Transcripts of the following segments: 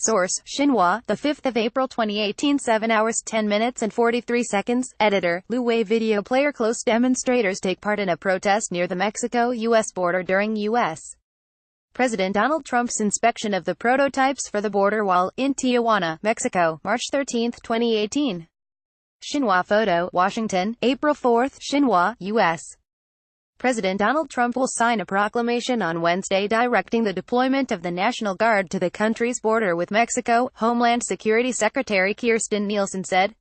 Source: Xinhua, the 5th of April 2018, 7 hours 10 minutes and 43 seconds. Editor: Hui Video PlayerClose Demonstrators take part in a protest near the Mexico-U.S. border during U.S. President Donald Trump's inspection of the prototypes for the border wall in Tijuana, Mexico, March 13, 2018. Xinhua Photo, Washington, April 4. Xinhua, U.S. President Donald Trump will sign a proclamation on Wednesday directing the deployment of the National Guard to the country's border with Mexico, Homeland Security Secretary Kirstjen Nielsen said.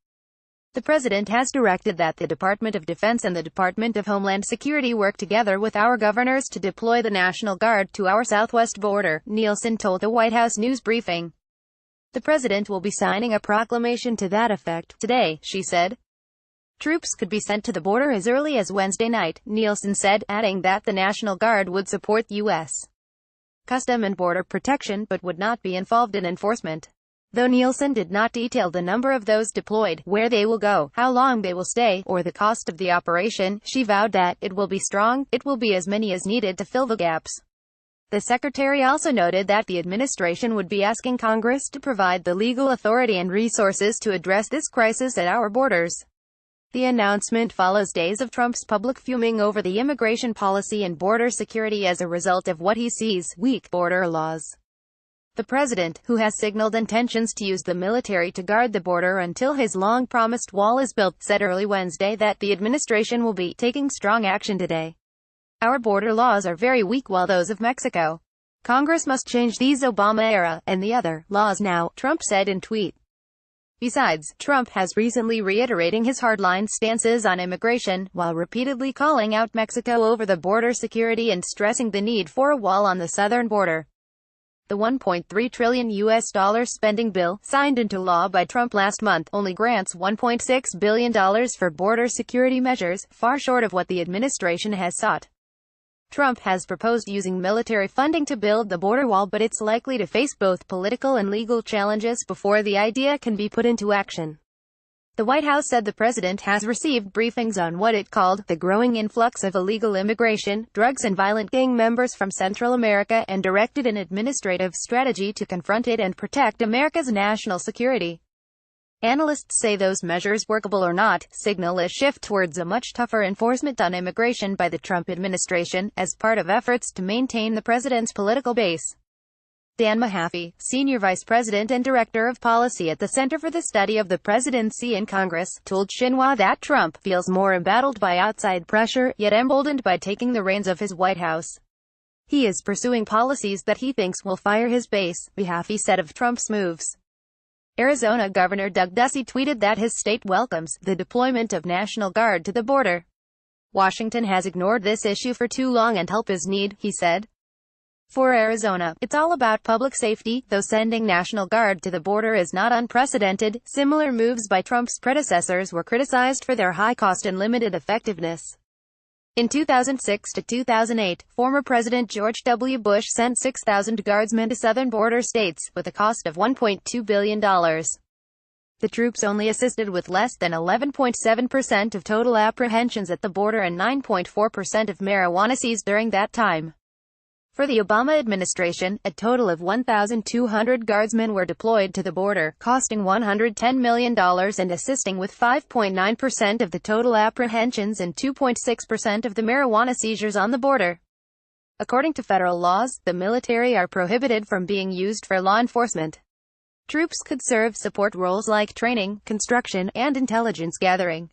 The president has directed that the Department of Defense and the Department of Homeland Security work together with our governors to deploy the National Guard to our southwest border, Nielsen told the White House news briefing. The president will be signing a proclamation to that effect today, she said. Troops could be sent to the border as early as Wednesday night, Nielsen said, adding that the National Guard would support U.S. Custom and Border Protection but would not be involved in enforcement. Though Nielsen did not detail the number of those deployed, where they will go, how long they will stay, or the cost of the operation, she vowed that it will be strong, it will be as many as needed to fill the gaps. The secretary also noted that the administration would be asking Congress to provide the legal authority and resources to address this crisis at our borders. The announcement follows days of Trump's public fuming over the immigration policy and border security as a result of what he sees weak border laws. The president, who has signaled intentions to use the military to guard the border until his long-promised wall is built, said early Wednesday that the administration will be taking strong action today. Our border laws are very weak while those of Mexico. Congress must change these Obama-era, and the other, laws now, Trump said in tweet. Besides, Trump has recently reiterating his hardline stances on immigration, while repeatedly calling out Mexico over the border security and stressing the need for a wall on the southern border. The $1.3 trillion spending bill, signed into law by Trump last month, only grants $1.6 billion for border security measures, far short of what the administration has sought. Trump has proposed using military funding to build the border wall, but it's likely to face both political and legal challenges before the idea can be put into action. The White House said the president has received briefings on what it called the growing influx of illegal immigration, drugs and violent gang members from Central America, and directed an administrative strategy to confront it and protect America's national security. Analysts say those measures, workable or not, signal a shift towards a much tougher enforcement on immigration by the Trump administration, as part of efforts to maintain the president's political base. Dan Mahaffey, senior vice president and director of policy at the Center for the Study of the Presidency in Congress, told Xinhua that Trump feels more embattled by outside pressure, yet emboldened by taking the reins of his White House. He is pursuing policies that he thinks will fire his base, Mahaffey said of Trump's moves. Arizona Governor Doug Ducey tweeted that his state welcomes the deployment of National Guard to the border. Washington has ignored this issue for too long and help is needed, he said. For Arizona, it's all about public safety, though sending National Guard to the border is not unprecedented. Similar moves by Trump's predecessors were criticized for their high cost and limited effectiveness. In 2006 to 2008, former President George W. Bush sent 6,000 guardsmen to southern border states, with a cost of $1.2 billion. The troops only assisted with less than 11.7% of total apprehensions at the border and 9.4% of marijuana seized during that time. For the Obama administration, a total of 1,200 guardsmen were deployed to the border, costing $110 million and assisting with 5.9% of the total apprehensions and 2.6% of the marijuana seizures on the border. According to federal laws, the military are prohibited from being used for law enforcement. Troops could serve support roles like training, construction, and intelligence gathering.